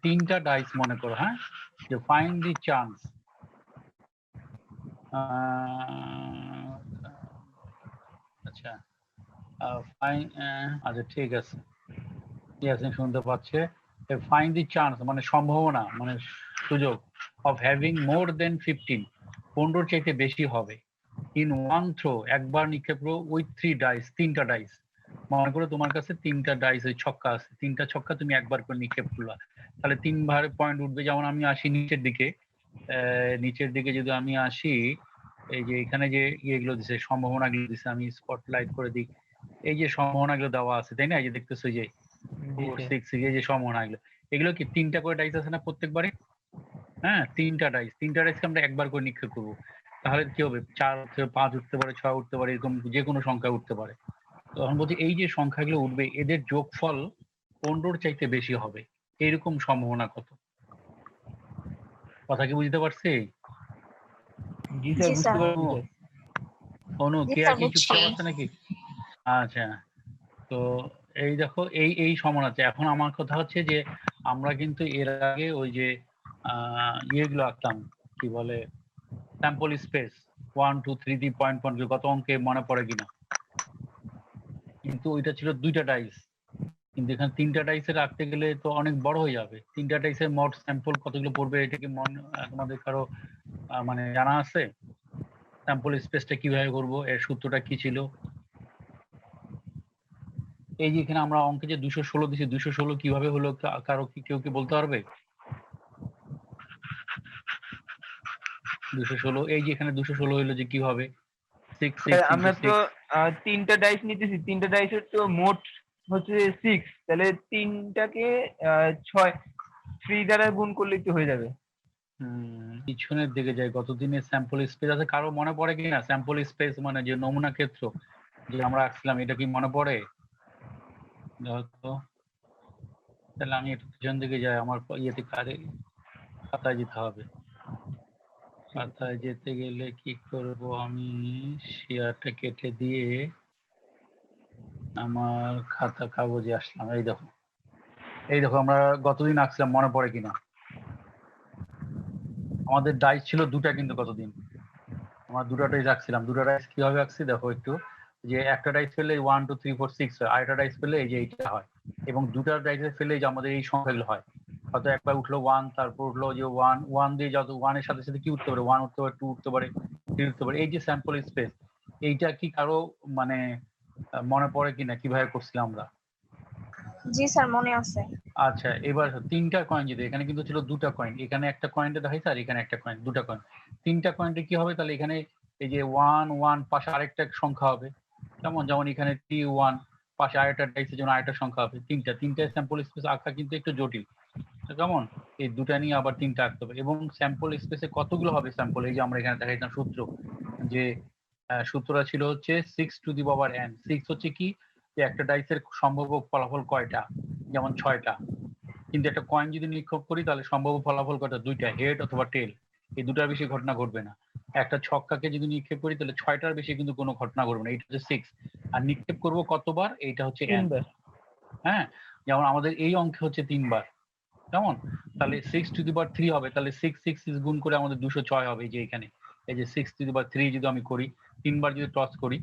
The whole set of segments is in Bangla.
তিনটা ডাইস মনে করো, হ্যাঁ, যে ফাইন্ড দি চান্স, আচ্ছা আচ্ছা ঠিক আছে, ইয়াসিন শুনতে পাচ্ছে। ফাইন্ড দি চান্স মানে সম্ভাবনা, মানে সুযোগ, অফ হ্যাভিং মোর দেন 15, 15 চাইতে বেশি হবে, ইন ওয়ান থ্রো, একবার নিক্ষেপ করো, উইথ 3 ডাইস, তিনটা ডাইস। মনে করো তোমার কাছে তিনটা ডাইস, ওই ছক্কা আছে, তিনটা ছক্কা তুমি একবার করে নিক্ষেপ করলা, তাহলে 3 বার পয়েন্ট উঠবে। যেমন আমি আসি নিচের দিকে, নিচের দিকে যদি আমি আসি, এই যে এখানে যে ইয়েগুলো দিছে, সম্ভাবনাগুলো দিছে, আমি স্পটলাইট করে দিই, এই যে সম্ভাবনাগুলো দেওয়া আছে, তাই না? এই যে দেখতেছো যে 4 6 এই যে সম্ভাবনাগুলো, এগুলো কি তিনটা করে ডাইস আছে না প্রত্যেকবারে? হ্যাঁ, তিনটা ডাইসকে আমরা একবার করে নিক্ষেপ করবো, তাহলে কি হবে? 4 5 উঠতে পারে, 6 উঠতে পারে, এরকম যে কোনো সংখ্যা উঠতে পারে। তখন বলছি এই যে সংখ্যাগুলো উঠবে, এদের যোগফল 15 চাইতে বেশি হবে, এইরকম সম্ভাবনা কত? কথা কি বুঝতে পারছি? জি স্যার, বুঝতে পারছি স্যার। অনু কে আর কি চুপচাপ আছে নাকি? আচ্ছা, তো এই দেখো এই সমান আছে। এখন আমার কথা হচ্ছে যে আমরা কিন্তু এর আগে ওই যে ইয়েগুলো আঁকতাম, কি বলে, sample space 1 2 3 the point point, কত অঙ্কে মনে পড়ে কিনা? কিন্তু ওইটা ছিল 2টা ডাইস, কিন্তু এখানে 3টা ডাইসে রাখতে গেলে তো অনেক বড় হয়ে যাবে। 3টা ডাইসের মোট স্যাম্পল কতগুলো পড়বে, এটা কি তোমাদের কারো মানে জানা আছে? স্যাম্পল স্পেসটা কিভাবে করব, এর সূত্রটা কি ছিল? এই যে এখানে আমরা অঙ্কে যে 216 দিছি, 216 কিভাবে হলো, কারো কি কেউ কি বলতে পারবে? 216, এই যে এখানে 216 হলো যে কিভাবে? 6 6 আমরা into তো 6, তিনটা ডাইস নিতেছি, তিনটা ডাইসের তো মোট হচ্ছে 6, তাহলে তিনটাকে 6 3 দ্বারা গুণ করলেই তো হয়ে যাবে। পিছনের দিকে যাই, কতদিনের স্যাম্পল স্পেস আছে কারো মনে পড়ে কিনা? স্যাম্পল স্পেস মানে যে নমুনা ক্ষেত্র যে আমরা আঁকছিলাম, এটা কি মনে পড়ে? তো তাহলে আমি একটু পিছন দিকে যাই, আমার ইয়েতে খাতায় যেতে হবে। খাতায় যেতে গেলে কি করব, আমি শেয়ারটা কেটে দিয়ে আমার খাতা কাগজে আসলাম। এই দেখো আমরা গতদিন আঁকছিলাম, মনে পড়ে কিনা? আমাদের ডাইস ছিল 2টা, কিন্তু কতদিন আমরা 2টা ডাইস আঁকছিলাম। 2টা ডাইস কিভাবে আঁকছি দেখো একটু, যে একটা ডাইস ফেলে 1 2 3 4 6 হয়, আরেকটা ডাইস ফেলে এই যে এইটা হয়, এবং 2টা ডাইসে ফেলে যে আমাদের এই সংখ্যাগুলো হয়। হয়তো একবার উঠলো 1, তারপর উঠলো যে 1 1 দিয়ে যত 1 এর সাথে সাথে কি উঠতে পারে, 1 উঠতে পারে, 2 উঠতে পারে, 3 উঠতে পারে। এই যে স্যাম্পল স্পেস, এইটা কি কারো মানে মনে পড়ে কিনা কিভাবে করছিলাম আমরা? জি স্যার, মনে আছে। আচ্ছা, এবার 3টা কয়েন যদি, এখানে কিন্তু ছিল 2টা কয়েন, এখানে একটা কয়েনটা দেখাইছে আর এখানে একটা কয়েন, 2টা কয়েন। 3টা কয়েনটা কি হবে তাহলে? এখানে এই যে 1 1 পাশে আরেকটা সংখ্যা হবে, যেমন এখানে 3 1, পাশে আরেকটা ডাইসের জন্য আরেকটা সংখ্যা হবে। তিনটা স্যাম্পল স্পেস আঁকা কিন্তু একটু জটিল। কেমন? এই 2টা নিয়ে আবার 3টা আঁকতে হবে, এবং স্যাম্পল স্পেসে কতগুলো হবে স্যাম্পল, এই যে আমরা এখানে দেখাইতাম সূত্র, যে সূত্রটা ছিল হচ্ছে 6 টু দি পাওয়ার n। 6 হচ্ছে কি, যে একটা ডাইসের সম্ভাব্য ফলাফল কয়টা, যেমন 6টা, কিন্তু একটা কয়েন যদি নিক্ষেপ করি তাহলে সম্ভাব্য ফলাফল কয়টা, 2টা, হেড অথবা টেল, এই 2টার বেশি ঘটনা ঘটবে না। একটা ছক্কাকে যদি নিক্ষেপ করি তাহলে 6টার বেশি কিন্তু কোনো ঘটনা ঘটবে না, এটা হচ্ছে 6। আর নিক্ষেপ করব কতবার, এইটা হচ্ছে n। হ্যাঁ, যেমন আমাদের এই অঙ্কে হচ্ছে 3বার, কেমন? তাহলে 6 টু দি পাওয়ার 3 হবে, তাহলে 6 6 গুণ করে আমাদের 206 হবে। এই যে এখানে এই যে 6 টু দি পাওয়ার 3 যদি আমি করি, 3বার যদি টস করি,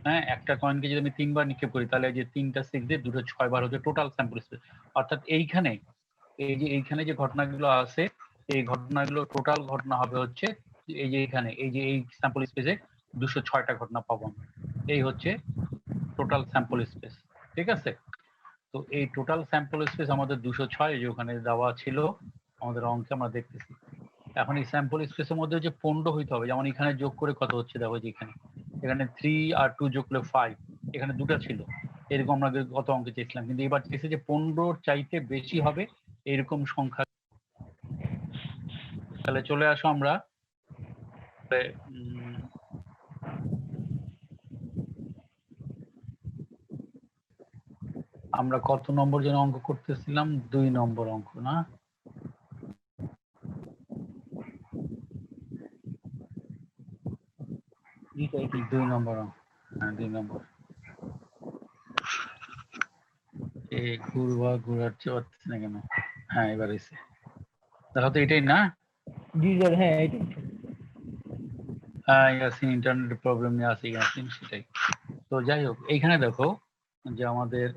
হ্যাঁ, একটা কয়েনকে যদি আমি 3বার নিক্ষেপ করি, তাহলে এই যে 3টা 6 দিয়ে 206 বার হচ্ছে টোটাল স্যাম্পল স্পেস। অর্থাৎ এইখানে এইখানে যে ঘটনাগুলো আছে, এই ঘটনাগুলো টোটাল ঘটনা হবে হচ্ছে এই যে এখানে এই স্যাম্পল স্পেসে 206টা ঘটনা পাবো আমরা। এই হচ্ছে টোটাল স্যাম্পল স্পেস, ঠিক আছে? তো এই টোটাল স্যাম্পল স্পেস আমাদের 206, যে ওখানে দেওয়া ছিল আমাদের অঙ্কে আমরা দেখতেছি। এখন এই স্যাম্পল স্পেসের মধ্যে যে 15 হইতে হবে, যেমন এখানে যোগ করে কত হচ্ছে দেখো, যে এখানে 3 আর 2 যোগ করলে 5, এখানে 2টা ছিল, এরকম আমরা গত অঙ্কে চেয়েছিলাম, কিন্তু এবার চেয়েছে যে 15 চাইতে বেশি হবে এরকম সংখ্যা। তাহলে চলে আসো আমরা আমরা কত নম্বর যেন অঙ্ক করতেছিলাম, 2 নম্বর অঙ্ক না? দুই নম্বর অঙ্ক, হ্যাঁ 2 নম্বর। ঘুরাচ্ছে পারতেছি না কেন? হ্যাঁ এবার এসে দেখো তো এটাই না। জি স্যার, হ্যাঁ এটাই। হ্যাঁ ইয়াসিন ইন্টারনেট প্রবলেম নিয়ে আসি ইয়াসিন, সেটাই। তো যাই হোক এইখানে দেখো যে আমাদের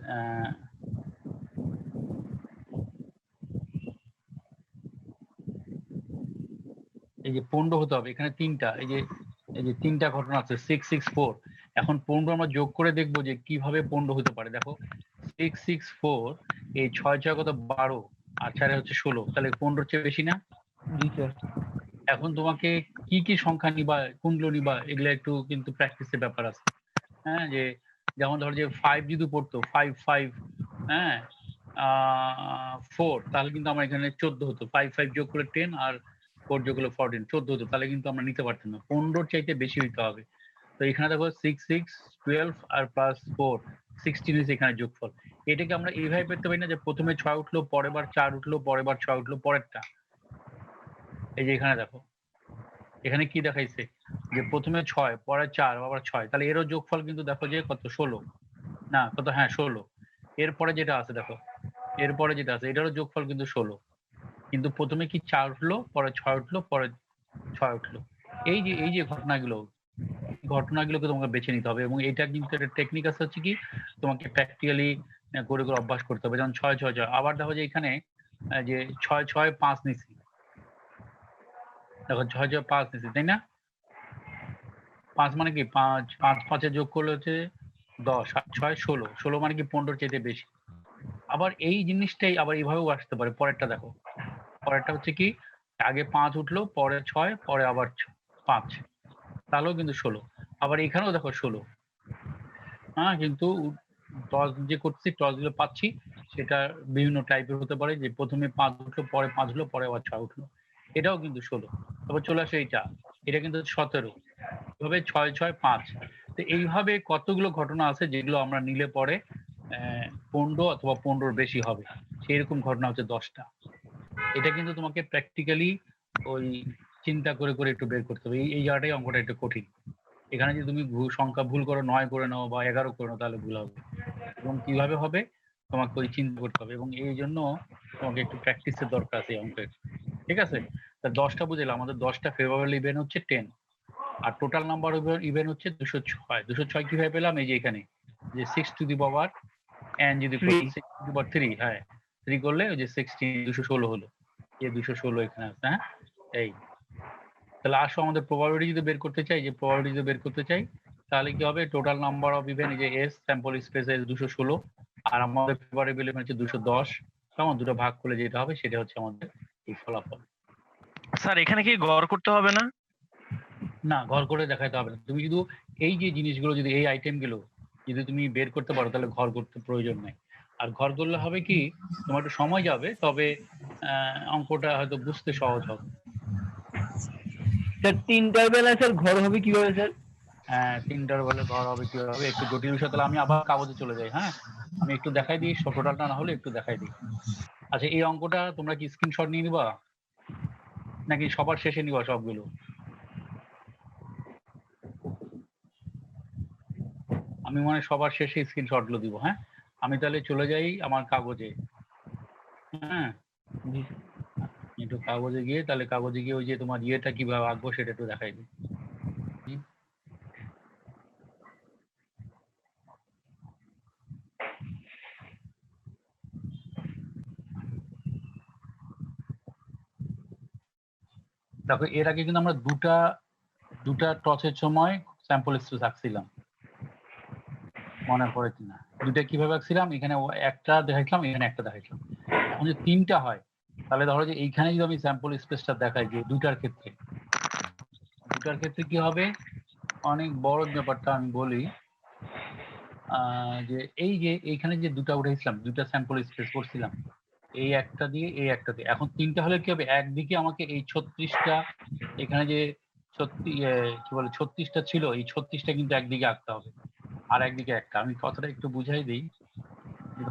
এই যে 15 হতে হবে, এখানে তিনটা, এই যে তিনটা ঘটনা আছে 664। এখন 15 আমরা যোগ করে দেখবো যে কিভাবে 15 হতে পারে। দেখো 664, এই 6 6 কত 12, আর 4 হচ্ছে 16, তাহলে 15 চেয়ে বেশি না? জি স্যার। এখন তোমাকে কি কি সংখ্যা নিবা, কোনগুলো নিবা, এগুলো একটু কিন্তু প্র্যাকটিসের ব্যাপার আছে। হ্যাঁ, যে যেমন ধরো যে 5 যদি পড়তো 5 5, হ্যাঁ 4, তাহলে কিন্তু আমার এখানে 14 হতো। 5 5 যোগ করে 10 আর 4 যোগ করলে 14, 14 হতো, তাহলে কিন্তু আমরা নিতে পারতাম না। 15 চাইতে বেশি হইতে হবে। তো এখানে দেখো 6 6 12 আর প্লাস 4 16 is এখানে যোগফল। এটাকে আমরা এইভাবে পেতে পারি না যে প্রথমে 6 উঠলো, পরের বার 4 উঠলো, পরের বার 6 উঠলো, পরেরটা। এই যে এখানে দেখো, এখানে কি দেখাইছে যে প্রথমে 6, পরে 4, আবার 6, তাহলে এরও যোগফল কিন্তু দেখো যে কত 16 না কত, হ্যাঁ 16। এরপরে যেটা আছে দেখো, এরপরে যেটা আছে এটারও যোগফল কিন্তু 16, কিন্তু প্রথমে কি 4 উঠলো, পরে 6 উঠলো, পরে 6 উঠলো। এই যে ঘটনাগুলোকে তোমাকে বেছে নিতে হবে, এবং এটা কিন্তু একটা টেকনিক আছে, হচ্ছে কি তোমাকে প্র্যাকটিক্যালি করে করে অভ্যাস করতে হবে। যেমন 6 6 6, আবার দেখো যে এখানে যে 6 6 5 নিছি, দেখো 6 6 5 নিছি, তাই না? 5 মানে কি 5 5 5 যোগ করলে হচ্ছে 10, আর 6 16, 16 মানে কি 15 চাইতে বেশি। আবার এই জিনিসটাই আবার এইভাবেও আসতে পারে। পরেরটা দেখো, পরেরটা হচ্ছে কি আগে 5 উঠলো, পরে 6, পরে আবার 5, তাহলেও কিন্তু 16। আবার এখানেও দেখো 16। হ্যাঁ, কিন্তু টস যে করছি, টস গুলো পাচ্ছি, সেটা বিভিন্ন টাইপের হতে পারে, যে প্রথমে 5 উঠলো, পরে 5 উঠলো, পরে আবার 6 উঠলো, এটাও কিন্তু 16। তারপর চলে আসে এটা কিন্তু 17, এভাবে 6 6 5। তো এইভাবে কতগুলো ঘটনা আছে যেগুলো আমরা নিলে পরে 15 অথবা 15 বেশি হবে, সেই রকম ঘটনা হচ্ছে 10টা। এটা কিন্তু তোমাকে প্র্যাকটিক্যালি ওই চিন্তা করে করে একটু বের করতে হবে। এই জায়গাটাই অঙ্কটা একটু কঠিন। এখানে যদি তুমি সংখ্যা ভুল করো, 9 করে নাও বা 11 করে নাও, তাহলে ভুল হবে। এবং কিভাবে হবে তোমাকে ওই চিন্তা করতে হবে, এবং এই জন্য তোমাকে একটু প্র্যাকটিসের দরকার আছে এই অঙ্কের। ঠিক আছে? তা 10টা বুঝলাম, আমাদের 10টা ফেভারেবল ইভেন্ট হচ্ছে 10, আর টোটাল নাম্বার ইভেন্ট হচ্ছে 206। 206 কিভাবে পেলাম? এই যে এখানে যে 6 টু দি পাওয়ার n যদি 3। 6 টু দি পাওয়ার 3, হ্যাঁ 3 করলে ওই যে 16 216 হলো। এই 216 এখানে আছে। হ্যাঁ, এই তাহলে আসো আমাদের প্রবাবিলিটি যদি বের করতে চাই, তাহলে কি হবে? টোটাল নাম্বার অফ ইভেন্ট, এই যে এস স্যাম্পল স্পেস এস 216, আর আমাদের ফেভারেবল ইভেন্ট হচ্ছে 210, কেমন? দুটো ভাগ করলে যেটা হবে সেটা হচ্ছে আমাদের এই ফলাফল। স্যার এখানে কি গড় করতে হবে না? না, ঘর করে দেখাতে হবে না। তুমি শুধু এই যে জিনিসগুলো, যদি এই আইটেম গুলো যদি তুমি বের করতে পারো, তাহলে ঘর করতে প্রয়োজন নাই। আর ঘর করলে হবে কি, তোমার একটু সময় যাবে, তবে অঙ্কটা হয়তো বুঝতে সহজ হবে। স্যার 3টার বেলায় স্যার ঘর হবে কিভাবে স্যার? 3টার বলে ঘর হবে কিভাবে, একটু জটিল বিষয়। তাহলে আমি আবার কাগজে চলে যাই। হ্যাঁ, আমি একটু দেখাই দিই, টোটালটা না হলে একটু দেখাই দিই। আচ্ছা, এই অঙ্কটা তোমরা কি স্ক্রিনশট নিয়ে নিবা, নাকি সবার শেষে নিবা সবগুলো? আমি মনে হয় সবার শেষে স্ক্রিনশট গুলো দিব। হ্যাঁ, আমি তাহলে চলে যাই আমার কাগজে। হ্যাঁ, জি। একটু কাগজে গিয়ে, তাহলে কাগজে গিয়ে ওই যে তোমার ইয়েটা কিভাবে আঁকবো সেটা একটু দেখাই দিই। দেখো, এর আগে কিন্তু আমরা দুটা টসের সময় স্যাম্পল স্পেস আঁকছিলাম, মনে পড়ে কিনা? দুটা কিভাবে আঁকছিলাম? এখানে একটা দেখাইছিলাম, এখানে একটা দেখাইছিলাম। এখন যদি 3টা হয়, তাহলে ধরো যে এইখানে যদি আমি স্যাম্পল স্পেসটা দেখাই, যে দুটার ক্ষেত্রে কি হবে? অনেক বড় ব্যাপারটা আমি বলি, যে এই যে এইখানে যে দুটা উঠেছিলাম, দুটা স্যাম্পল স্পেস করছিলাম, এই একটা দিয়ে এই একটা দিয়ে। এখন 3টা হলে কি হবে? একদিকে আমাকে এই 36টা, এখানে যে কি বলে 36টা ছিল, এই 36টা কিন্তু একদিকে আঁকতে হবে, আর একদিকে একটা। আমি কথাটা একটু বুঝাই দিই।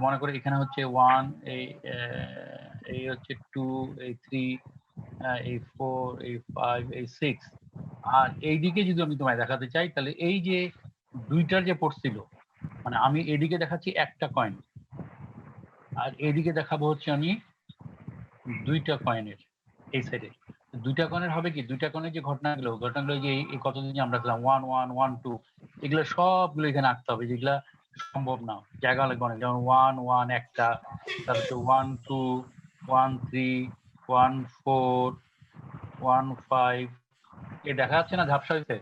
মনে করে এখানে হচ্ছে 1, এই হচ্ছে 2, এই 3, এই 4, এই 5, এই 6। আর এইদিকে যদি আমি তোমায় দেখাতে চাই, তাহলে এই যে দুইটার যে পড়ছিল, মানে আমি এদিকে দেখাচ্ছি একটা কয়েন, আর এদিকে দেখাবো হচ্ছে আমি দুইটা কয়েনের এই সাইডে। দুইটা কয়েনের হবে কি, দুইটা কয়েনের যে ঘটনাগুলো যে এই কতদিন যে আমরা খেলাম 1 1 1 2, এগুলো সবগুলো এখানে আঁকতে হবে, যেগুলা সম্ভব না, জায়গা লাগবে অনেক। যেমন 1 1 একটা, তারপর 1 2 1 3 1 4 1 5। এ দেখা যাচ্ছে না ঝাপসা হয়েছে?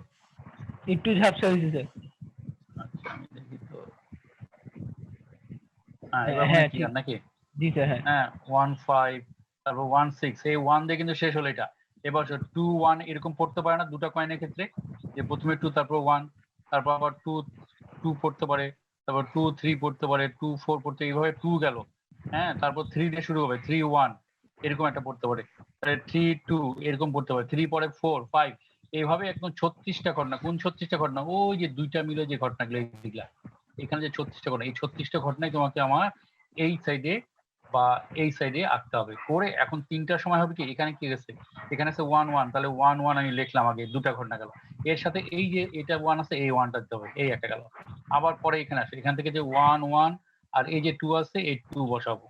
একটু ঝাপসা হয়েছে স্যার। আচ্ছা আমি দেখি তো। হ্যাঁ এবার হ্যাঁ মনে ঠিক, ক্লিয়ার নাকি? জি স্যার। হ্যাঁ হ্যাঁ 1 5, তারপর 1 6, এই 1 দিয়ে কিন্তু শেষ হলো এটা। এবার 2 1 এরকম পড়তে পারে না দুটো কয়েনের ক্ষেত্রে, যে প্রথমে 2 তারপর 1, তারপর আবার 2 2 পড়তে পারে, তারপর 2 3 পড়তে পারে, 2 4 পড়তে, এইভাবে 2 গেল। হ্যাঁ তারপর 3 দিয়ে শুরু হবে, 3 1 এরকম একটা পড়তে পারে, তাহলে 3 2 এরকম পড়তে পারে, 3 পরে 4 5, এইভাবে একদম 36টা ঘটনা। কোন 36টা ঘটনা? ওই যে দুইটা মিলে যে ঘটনাগুলো এইগুলা, এখানে যে 36টা ঘটনা, এই 36টা ঘটনাই তোমাকে আমার এই সাইডে বা এই সাইডে আঁকতে হবে। করে এখন 3টার সময় হবে কি, এখানে কি গেছে, এখানে আছে 1 1, তাহলে 1 1 আমি লিখলাম আগে, দুটা ঘটনা গেল। এর সাথে এই যে এটা 1 আছে, এই 1টা দিতে হবে, এই একটা গেল। আবার পরে এখানে আসে, এখান থেকে যে 1 1 আর এই যে 2 আছে, এই 2 বসাবো।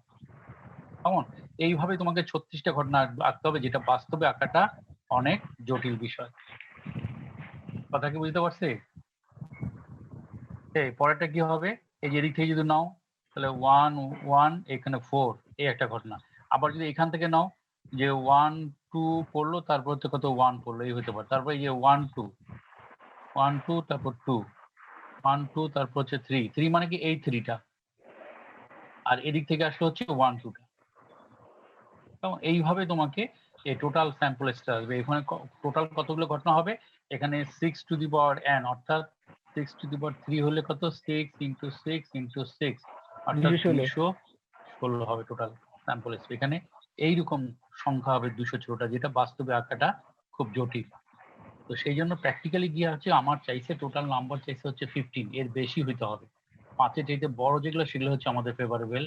কেমন? এইভাবে তোমাকে 36টা ঘটনা আঁকতে হবে, যেটা বাস্তবে আঁকাটা অনেক জটিল বিষয়। কথা কি বুঝতে পারছি? এই পরেরটা কি হবে, এই যে এদিক থেকে যদি নাও, তাহলে 1 1 এখানে 4, এই একটা ঘটনা। আবার যদি এখান থেকে নাও, যে 1 2 পড়লো, তারপর হচ্ছে কত 1 পড়লো, এই হতে পারে। তারপর এই যে 1 2 1 2, তারপর 2 1 2, তারপর হচ্ছে 3 3, মানে কি এই 3টা, আর এদিক থেকে আসলে হচ্ছে 1 2টা। এবং এইভাবে তোমাকে এই টোটাল স্যাম্পল আসবে। এখানে টোটাল কতগুলো ঘটনা হবে, এখানে 6 টু দি পাওয়ার n, অর্থাৎ 6 টু দি পাওয়ার 3 হলে কত, 6 ইন্টু 6 ইন্টু 6, অর্থাৎ 216 হবে টোটাল স্যাম্পল। এখানে এইরকম সংখ্যা হবে 216টা, যেটা বাস্তবে আঁকাটা খুব জটিল। তো সেই জন্য প্র্যাকটিক্যালি গিয়ে হচ্ছে আমার চাইছে টোটাল নাম্বার চাইছে হচ্ছে 15, এর বেশি হইতে হবে। 5-এর চাইতে বড় যেগুলো, সেগুলো হচ্ছে আমাদের ফেভারেবল,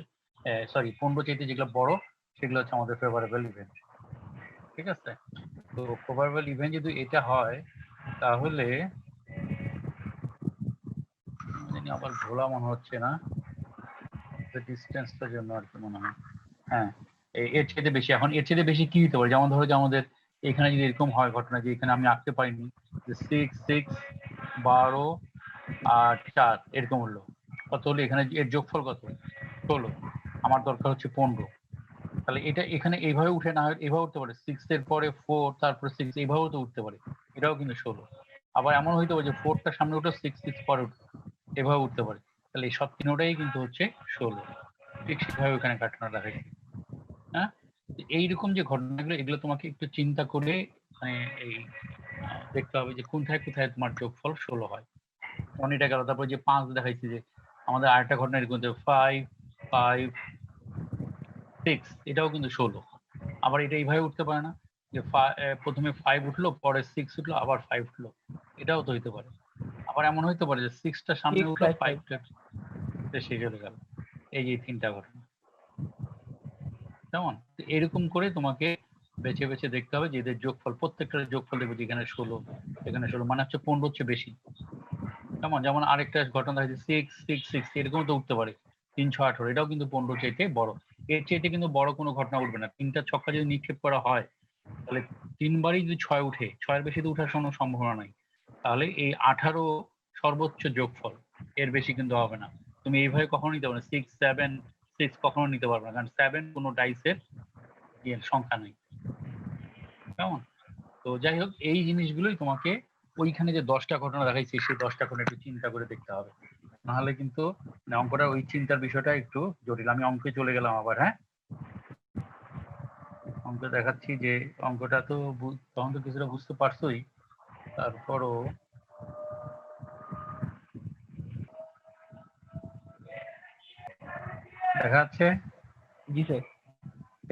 সরি 15 চাইতে যেগুলো বড় সেগুলো হচ্ছে আমাদের ফেভারেবল ইভেন্ট। ঠিক আছে? তো ফেভারেবল ইভেন্ট যদি এটা হয়, তাহলে জানি আবার ভোলা মনে হচ্ছে না, ডিস্টেন্সটার জন্য আর কি মনে হয়। হ্যাঁ এর চাইতে বেশি, এখন এর চাইতে বেশি কি হতে পারে, যেমন ধরো যে আমাদের এখানে যদি এরকম হয় ঘটনা, যে এখানে আমি আঁকতে পারিনি, যে 6 6 12 আর 4 এরকম হলো, কত হলো, এখানে এর যোগফল কত, 16, আমার দরকার হচ্ছে 15। তাহলে এটা এখানে এইভাবে উঠে না হয়, এইভাবে উঠতে পারে, 6 এর পরে 4, তারপরে 6, এইভাবেও তো উঠতে পারে, এটাও কিন্তু 16। আবার এমন হইতে পারে যে 4টার সামনে উঠে 6 6 পরে উঠে, এভাবে উঠতে পারে। তাহলে এই সব তিনটাই কিন্তু হচ্ছে 16। ঠিক সেভাবে ওখানে কাটানো দেখাইছে। হ্যাঁ, এইরকম যে ঘটনাগুলো, এগুলো তোমাকে একটু চিন্তা করে মানে এই দেখতে হবে যে কোথায় কোথায় তোমার যোগফল 16 হয়। এটা গেল। তারপর যে 5 দেখাইছি, যে আমাদের আরেকটা ঘটনা এরকম 5 5 6, এটাও কিন্তু 16। আবার এটা এইভাবে উঠতে পারে না, যে প্রথমে 5 উঠলো, পরে 6 উঠলো, আবার 5 উঠলো, এটাও তো হইতে পারে। আবার এমন হইতে পারে যে 6টা সামনে 6 উঠলো, 5 5টা শেষ হয়ে গেল। এই যে 3টা ঘটনা, কেমন? এরকম করে তোমাকে বেছে বেছে দেখতে হবে যে এদের যোগফল, প্রত্যেকটার যোগফল দেখবে, এখানে 16 এখানে 16, মানে হচ্ছে 15 হচ্ছে বেশি। কেমন? যেমন আরেকটা ঘটনা হয়েছে 6 6 6, এরকম তো উঠতে পারে 3 6 18, এটাও কিন্তু 15 চাইতে বড়। এর চাইতে কিন্তু বড় কোনো ঘটনা উঠবে না। 3টা ছক্কা যদি নিক্ষেপ করা হয়, তাহলে 3বারই যদি 6 উঠে, 6-এর বেশি তো উঠার কোনো সম্ভাবনা নাই। তাহলে এই 18 সর্বোচ্চ যোগফল, এর বেশি কিন্তু হবে না। তুমি এইভাবে কখনো নিতে পারবে না, 6 7 6 কখনো নিতে পারবে না, কারণ 7 কোনো ডাইসের সংখ্যা নেই। কেমন? তো যাই হোক, এই জিনিসগুলোই তোমাকে ওইখানে যে 10টা ঘটনা দেখাইছি, সেই 10টা ঘটনা একটু চিন্তা করে দেখতে হবে, নাহলে কিন্তু অঙ্কটা ওই চিন্তার বিষয়টা একটু জটিল। আমি অঙ্কে চলে গেলাম আবার। হ্যাঁ, অঙ্ক দেখাচ্ছি, যে অঙ্কটা তো তখন তো কিছুটা বুঝতে পারছোই, তারপরও দেখা যাচ্ছে। জি স্যার।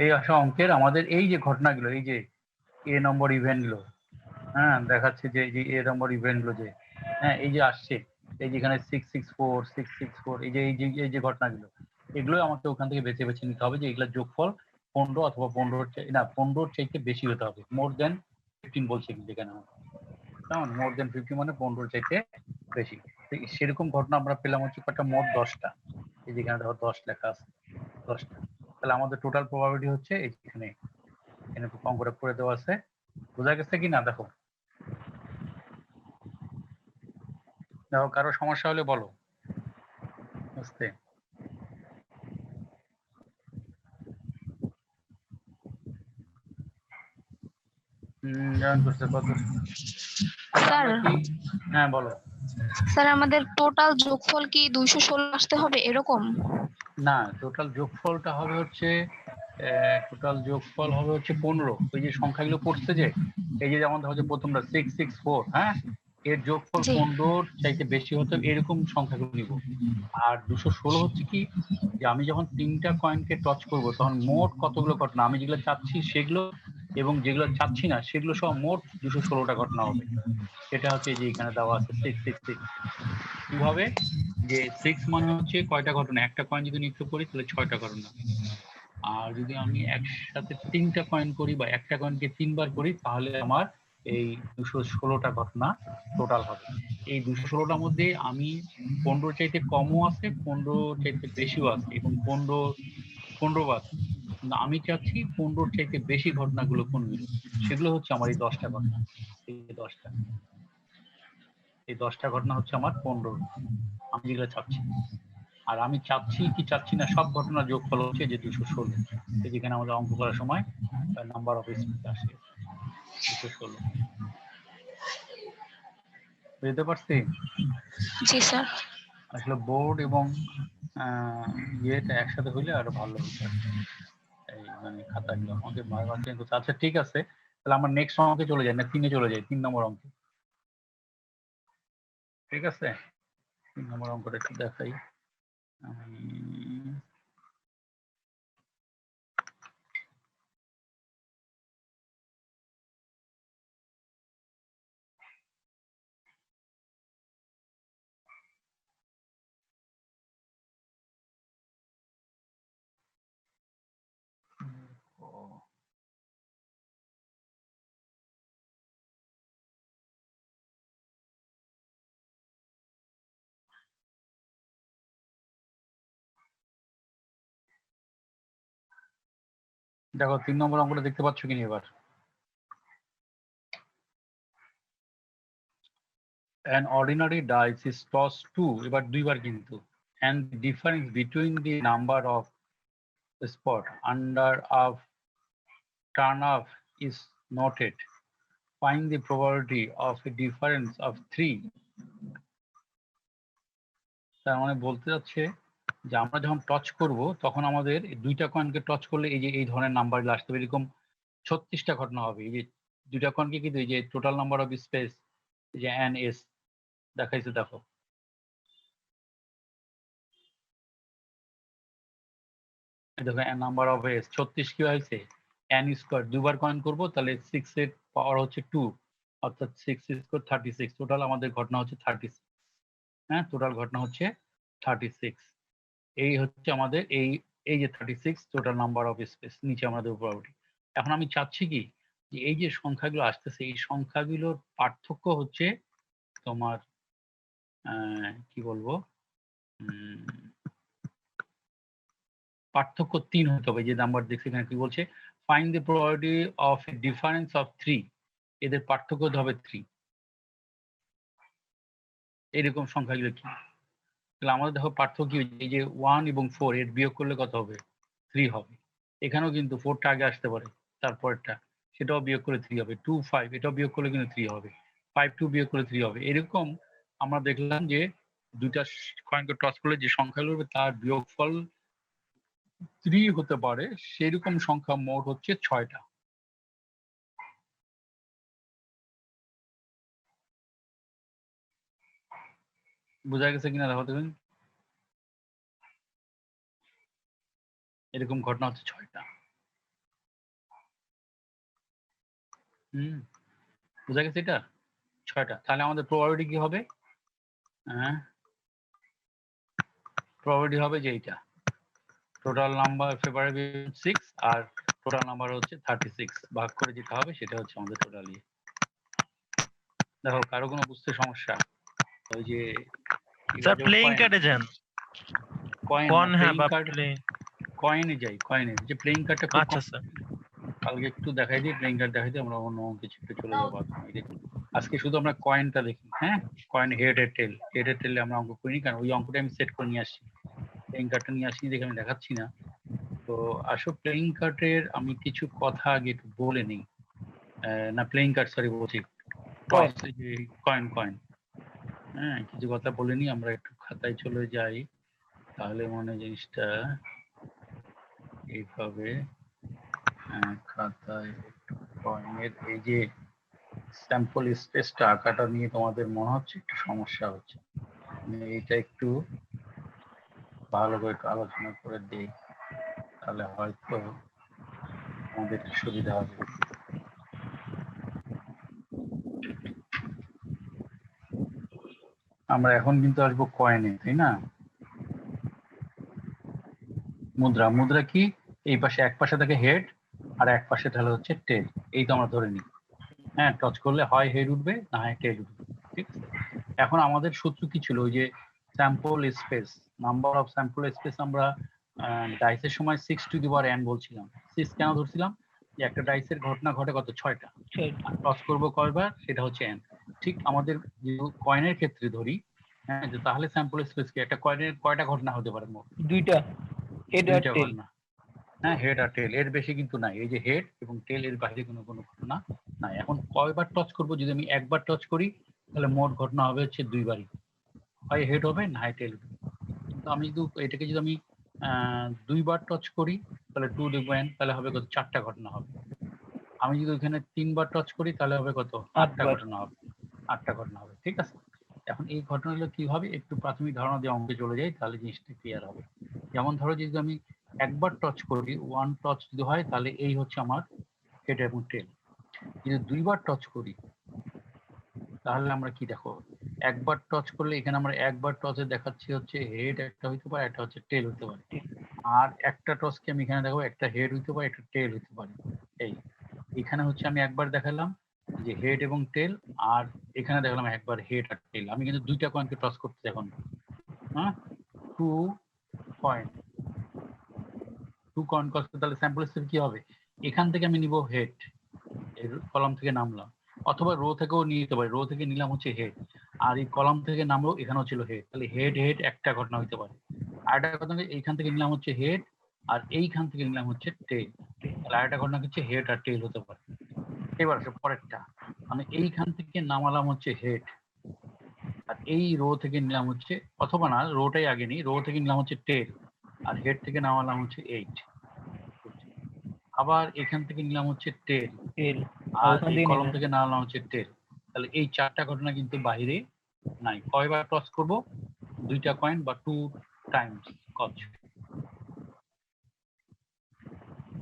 এই আসা অঙ্কের আমাদের এই যে ঘটনাগুলো, এই যে এ নম্বর ইভেন্টগুলো, হ্যাঁ দেখাচ্ছে যে এ নম্বর ইভেন্টগুলো, যে হ্যাঁ এই যে আসছে, এই যেখানে 664 664, এই যে ঘটনাগুলো, এগুলো আমাকে ওখান থেকে বেছে বেছে নিতে হবে, যে এগুলোর যোগফল 15 অথবা 15 না 15 চাইতে বেশি হতে হবে। মোর দেন 15 বলছে কিন্তু এখানে, কেমন? মোর দেন 50 মানে 15 চাইতে বেশি। সেরকম ঘটনা আমরা পেলাম হচ্ছে কটা, মোট 10টা। এই যেখানে দেখো 10 লেখা আছে, 10টা। তাহলে আমাদের টোটাল প্রবাবিলিটি হচ্ছে এখানে অঙ্কটা করে দেওয়া আছে, বোঝা গেছে কি না? দেখো দেখো, কারো সমস্যা হলে বলো বুঝতে। জয়েন করছে কত? স্যার আমরা কি, হ্যাঁ বলো। স্যার আমাদের টোটাল যোগফল কি 216 আসতে হবে এরকম? না, টোটাল যোগফলটা হবে হচ্ছে, টোটাল যোগফল হবে হচ্ছে 15। ওই যে সংখ্যাগুলো পড়ছে যে, এই যে যেমন ধরো যে প্রথমটা 664, হ্যাঁ, এর যোগফল জি 15 চাইতে বেশি হতে হবে, এরকম সংখ্যাগুলো নিব। আর 216 হচ্ছে কি, যে আমি যখন তিনটা কয়েনকে টচ করব তখন মোট কতগুলো ঘটনা, আমি যেগুলো চাচ্ছি সেগুলো এবং যেগুলো চাচ্ছি না সেগুলো সব মোট 216টা ঘটনা হবে। সেটা হচ্ছে যে এখানে দেওয়া আছে 666। কিভাবে, যে 6 মানে হচ্ছে কয়টা ঘটনা, একটা কয়েন যদি নিক্ষেপ করি তাহলে 6টা ঘটনা। আর যদি আমি একসাথে 3টা কয়েন করি বা একটা কয়েনকে 3বার করি তাহলে আমার এই 216টা ঘটনা টোটাল হবে। এই 216টার মধ্যে আমি 15 চাইতে কমও আছে, 15 চাইতে বেশিও আছে এবং 15 বার। কিন্তু আমি চাচ্ছি 15 চাইতে বেশি ঘটনাগুলো কোনগুলো, সেগুলো হচ্ছে আমার এই 10টা ঘটনা। এই 10টা ঘটনা হচ্ছে আমার 15, আমি যেগুলো চাচ্ছি। আর আমি চাচ্ছি কি চাচ্ছি না সব ঘটনার যোগফল হচ্ছে যে 216, যেখানে আমাদের অঙ্ক করার সময় নাম্বার অফ স্পেস আসে 216। বুঝতে পারছি? জি স্যার। আসলে বোর্ড এবং ইয়েটা একসাথে হইলে আরো ভালো হতো, এই মানে খাতাগুলো আমাকে বারবার চেঞ্জ করতে। আচ্ছা ঠিক আছে, তাহলে আমরা নেক্সট অঙ্কে চলে যাই, না 3-এ চলে যাই, 3 নম্বর অঙ্কে। ঠিক আছে, 3 নম্বর অঙ্কটা একটু দেখাই আমি। দেখো 3 নম্বর অঙ্কটা দেখতে পাচ্ছ কিনা এবার? An ordinary dice is tossed 2, এবার দুইবার কিন্তু, and the difference between the number of spot under of turn off is noted. Find the probability of a difference of 3. তার মানে বলতে যাচ্ছে যে আমরা যখন টচ করব তখন আমাদের দুইটা কয়েনকে টচ করলে এই যে এই ধরনের নাম্বারগুলো আসতে হবে, এরকম 36টা ঘটনা হবে। এই যে দুইটা কয়েনকে কিন্তু এই যে টোটাল নাম্বার অফ স্পেস যে এন এস দেখাইছে, দেখো দেখো নাম্বার অফ এস 36 কি হয়েছে, এন স্কোয়ার দুবার কয়েন করবো তাহলে 6 এর পাওয়ার হচ্ছে 2, অর্থাৎ 6 স্কোয়ার 36। টোটাল আমাদের ঘটনা হচ্ছে 36। হ্যাঁ, টোটাল ঘটনা হচ্ছে 36। এই হচ্ছে আমাদের এই এই যে 36 টোটাল নাম্বার অফ স্পেস, নিচে আমাদের প্রবাবিলিটি। এখন আমি চাচ্ছি কি, যে এই যে সংখ্যাগুলো আসতেছে এই সংখ্যাগুলোর পার্থক্য হচ্ছে তোমার কি বলবো, পার্থক্য 3 হতে হবে। যে নাম্বার দেখছি এখানে কি বলছে, find the probability of a difference of 3, এদের পার্থক্য হতে হবে 3। এরকম সংখ্যাগুলো কি, তাহলে আমাদের দেখো পার্থক্য কি, এই যে 1 এবং 4 এর বিয়োগ করলে কত হবে, 3 হবে। এখানেও কিন্তু 4টা আগে আসতে পারে, তারপরটা সেটাও বিয়োগ করে 3 হবে। 2 5 এটাও বিয়োগ করলে কিন্তু 3 হবে। 5 2 বিয়োগ করলে 3 হবে। এরকম আমরা দেখলাম যে দুইটা কয়েনকে টস করলে যে সংখ্যাগুলো হবে তার বিয়োগফল 3 হতে পারে, সেরকম সংখ্যা মোট হচ্ছে 6টা। বোঝা গেছে কিনা দেখো তুমি, এরকম ঘটনা হচ্ছে 6টা। বোঝা গেছে এটা 6টা। তাহলে আমাদের প্রবাবিলিটি কি হবে, হ্যাঁ প্রবাবিলিটি হবে যে এইটা টোটাল নাম্বার ফেভারেবল 6 আর টোটাল নাম্বার হচ্ছে 36, ভাগ করে যেটা হবে সেটা হচ্ছে আমাদের টোটাল ইয়ে। দেখো কারো কোনো বুঝতে সমস্যা, ওই যে স্যার প্লেইং কার্ডে যান। কয়েন কোন হ্যাঁ প্লেইং বা কার্ড, প্লেইং কয়েনে যাই, কয়েনে যে প্লেইং কার্ডটা খুব আচ্ছা স্যার। কালকে একটু দেখাই দিই, প্লেইং কার্ড দেখাই দিই, আমরা অন্য কিছু একটু চলে যাবো। আজকে শুধু আমরা কয়েনটা দেখি। হ্যাঁ, কয়েন হেড এর টেল, হেড এর টেলে আমরা অঙ্ক করিনি, কারণ ওই অঙ্কটা আমি সেট করে নিয়ে আসছি, প্লেইং কার্ডটা নিয়ে আসিনি দেখে আমি দেখাচ্ছি না। তো আসলে প্লেইং কার্ডের আমি কিছু কথা আগে একটু বলে নিই। না প্লেইং কার্ড সরি বলছি, কয়েন কয়েন। হ্যাঁ, কিছু কথা বলে নিই, আমরা একটু খাতায় চলে যাই, তাহলে মনে হয় জিনিসটা এইভাবে খাতায় একটু কয়েনের এই যে স্যাম্পল স্পেসটা আঁকাটা নিয়ে তোমাদের মনে হচ্ছে একটু সমস্যা হচ্ছে, এইটা একটু ভালো করে একটু আলোচনা করে দিই, তাহলে হয়তো আমাদের সুবিধা হবে। আমরা এখন কিন্তু আসবো কয়েনে, তাই না? মুদ্রা, মুদ্রা কি এই পাশে এক পাশে থাকে হেড আর এক পাশে তাহলে হচ্ছে টেল, এই তো আমরা ধরে নিই। হ্যাঁ, টচ করলে হয় হেড উঠবে না হয় টেল উঠবে, ঠিক আছে? এখন আমাদের সূত্র কি ছিল, ওই যে sample space, number of sample space আমরা ডাইসের সময় 6n বলছিলাম। 6 কেন ধরছিলাম? যে একটা ডাইসের ঘটনা ঘটে কত, 6টা, টচ করবো কয়বার সেটা হচ্ছে n। ঠিক আমাদের যে কয়েনের ক্ষেত্রে ধরি, হ্যাঁ, যে তাহলে স্যাম্পল স্পেস কি একটা কয়েনের কয়টা ঘটনা হতে পারে? মোট দুইটা, হেড আর দুইটা টেল। ঘটনা। হ্যাঁ, হেড আর টেল, এর বেশি কিন্তু নাই। এই যে হেড এবং টেল, এর বাইরে কোনো ঘটনা নাই। এখন কয়বার টচ করব? যদি আমি একবার টচ করি তাহলে মোট ঘটনা হবে হচ্ছে দুইবারই, হয় হেড হবে না হয় টেল হবে। কিন্তু আমি যদি এটাকে যদি আমি দুইবার টচ করি তাহলে 2 লিখবো n, তাহলে হবে কত, 4টা ঘটনা হবে। আমি যদি ওখানে 3বার টচ করি তাহলে হবে কত, 8টা ঘটনা হবে, 8টা ঘটনা হবে, ঠিক আছে? এখন এই ঘটনাগুলো কি হবে একটু প্রাথমিক ধারণা দিয়ে অঙ্কে চলে যাই, তাহলে জিনিসটা ক্লিয়ার হবে। যেমন ধরো যদি আমি একবার টচ করি, 1 টচ যদি হয় তাহলে এই হচ্ছে আমার হেড এবং টেল। যদি দুইবার টচ করি তাহলে আমরা কি দেখো, একবার টচ করলে এখানে আমরা একবার টচে দেখাচ্ছি হচ্ছে হেড একটা হইতে পারে, একটা হচ্ছে টেল হইতে পারে। আর একটা টচকে আমি এখানে দেখো একটা হেড হইতে পারে, একটা টেল হইতে পারে। এই এখানে হচ্ছে আমি একবার দেখালাম যে হেড এবং টেল, আর এখানে দেখালাম একবার হেড আর টেল। আমি কিন্তু দুইটা কয়েনকে টচ করতে এখন, হ্যাঁ, 2 কয়েন, 2 কয়েন টচ করতে, তাহলে স্যাম্পল স্পেস কি হবে? এখান থেকে আমি নিব হেড, এর কলাম থেকে নামলাম, অথবা রো থেকেও নিয়ে নিতে পারি, রো থেকে নিলাম হচ্ছে হেড, আর এই কলাম থেকে নামলো এখানেও ছিল হেড, তাহলে হেড হেড একটা ঘটনা হইতে পারে। আর একটা ঘটনা এইখান থেকে নিলাম হচ্ছে হেড, আর এইখান থেকে নিলাম হচ্ছে টেল, তাহলে আরেকটা ঘটনা হচ্ছে হেড আর টেল হতে পারে। এবার আসে পরেরটা, আমি এইখান থেকে নামালাম হচ্ছে হেড, আর এই রো থেকে নিলাম হচ্ছে, অথবা না রোটাই আগে নিই, রো থেকে নিলাম হচ্ছে টেল, আর হেড থেকে নামালাম হচ্ছে 8। আবার এখান থেকে নিলাম হচ্ছে টেল, টেল, আর এই কলম থেকে নামালাম হচ্ছে টেল। তাহলে এই 4টা ঘটনা কিন্তু বাইরে নাই। কয়বার টচ করব? দুইটা কয়েন বা 2 টাইমস কচ।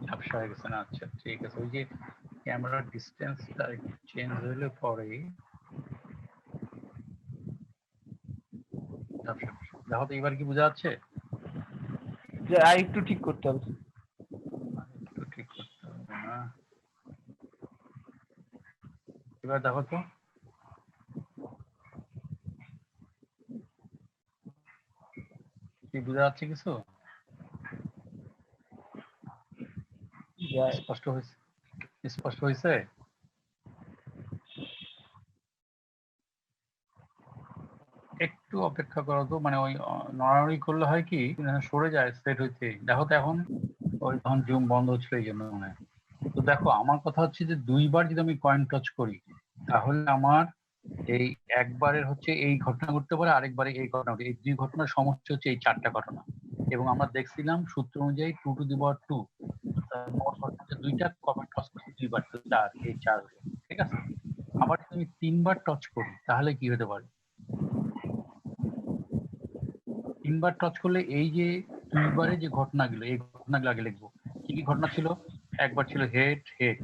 ঝাপসা হয়ে গেছে না? আচ্ছা ঠিক আছে, ওই যে ক্যামেরার ডিসটেন্সটা একটু চেঞ্জ হইলে পরে ঝাপসা। দেখো তো এবার কি বোঝা যাচ্ছে? আর একটু ঠিক করতে হবে। একটু ঠিক করতে হবে না, এবার দেখো তো কি বোঝা যাচ্ছে কিছু? স্পষ্ট হয়েছে? স্পষ্ট হয়েছে? একটু অপেক্ষা করো তো, মানে ওই নড়ানড়ি করলে হয় কি সরে যায় সেট হইতে। দেখো তো এখন ওই তখন জুম বন্ধ হচ্ছিল এই জন্য মনে হয়। তো দেখো আমার কথা হচ্ছে যে দুইবার যদি আমি কয়েন টচ করি তাহলে আমার এই একবারের হচ্ছে এই ঘটনা ঘটতে পারে, আরেকবারে এই ঘটনা ঘটে, এই দুই ঘটনার সমষ্টি হচ্ছে এই 4টা ঘটনা। এবং আমরা দেখছিলাম সূত্র অনুযায়ী 2 টু দি পাওয়ার 2, মোট ঘটনা হচ্ছে দুইটা, কমন টচ করছি দুইবার, তো 4, এই 4 হলো, ঠিক আছে? আবার যদি আমি 3বার টচ করি তাহলে কি হতে পারে? 3বার টচ করলে এই যে দুইবারে যে ঘটনাগুলো, এই ঘটনাগুলো আগে লিখবো। কি কি ঘটনা ছিল? একবার ছিল হেড হেড,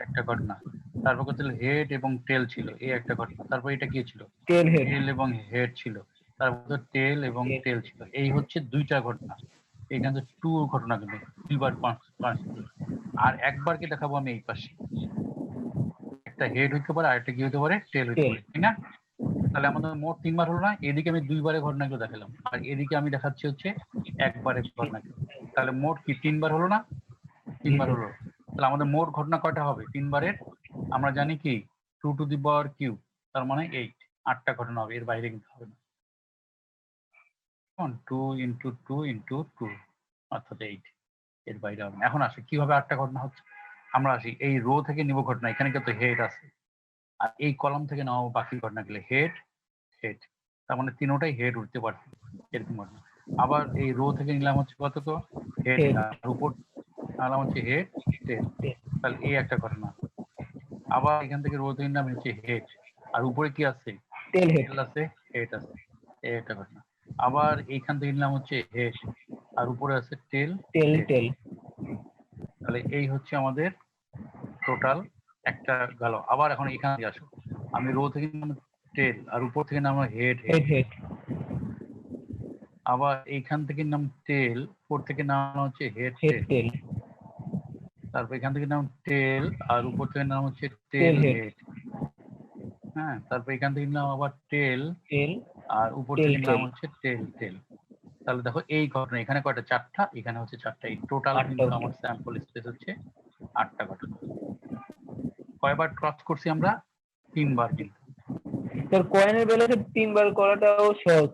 একটা ঘটনা। তারপর ছিল হেড এবং টেল ছিল, এই একটা ঘটনা। তারপর এটা কি ছিল? টেল হেড, টেল এবং হেড ছিল। তারপর টেল এবং টেল ছিল। এই হচ্ছে দুইটা ঘটনা। এখানে 2 ঘটনা কিন্তু দুইবার আর একবারকে দেখাবো আমি এই পাশে, একটা হেড হইতে পারে আর একটা কি হইতে পারে, টেল হইতে পারে, তাই না? তাহলে আমাদের মোট 3বার হলো না? এদিকে আমি দুইবারের ঘটনাগুলো দেখালাম, আর এদিকে আমি দেখাচ্ছি হচ্ছে একবারের ঘটনাগুলো। তাহলে মোট কি 3 বার হলো না? 3 বার জি, হলো। তাহলে আমাদের মোট ঘটনা কয়টা হবে 3 বারের? আমরা জানি কি 2 টু দি পাওয়ার কিউব, তার মানে 8, 8টা ঘটনা হবে, এর বাইরে কিন্তু হবে না। 2 ইন্টু 2 ইন্টু 2 অর্থাৎ 8, এর বাইরে হবে না। এখন আসি কিভাবে 8টা ঘটনা হচ্ছে। আমরা আসি এই রো থেকে নিব ঘটনা, এখানে কিন্তু হেড আছে, আর এই কলাম থেকে নাও বাকি ঘটনাগুলো হেড হেড, তার মানে তিনোটাই হেড উঠতে পারছে, এরকম ঘটনা। আবার এই রো থেকে নিলাম হচ্ছে কত তো হেড, Head. আর উপর নিলাম হচ্ছে হেড টেল, তাহলে এই একটা ঘটনা। আবার এখান থেকে রো থেকে নিলাম হচ্ছে হেড, আর উপরে কি আছে Tail head. টেল আছে, হেড আছে, এই একটা ঘটনা। আবার এইখান থেকে নিলাম হচ্ছে হেড, আর উপরে আছে টেল Tail, হেড। tail. তাহলে এই হচ্ছে আমাদের টোটাল একটা গেল। আবার এখন এখান থেকে আসো, আমি রো থেকে নিলাম টেল, আর উপর থেকে নামলাম হেড হেড। Head, head. আবার এইখান থেকে নাম টেল, উপর থেকে নাম হচ্ছে হেড Head, টেল। tail. তারপর এখান থেকে নাম টেল, আর উপর থেকে নাম হচ্ছে Tail টেল head. হেড। হ্যাঁ, তারপর এখান থেকে নাম আবার টেল, Tail. আর উপর Tail, থেকে নাম tail. হচ্ছে টেল টেল। তাহলে দেখো এই ঘটনা এখানে কয়টা, 4টা, এখানে হচ্ছে 4টা। এই টোটাল 8টা কিন্তু হচ্ছে। আমার স্যাম্পল স্পেস হচ্ছে 8টা ঘটনা। কয়বার ক্রস করছি আমরা? 3 বার কিন্তু। তোর কয়েনের বেলাতে 3 বার করাটাও সহজ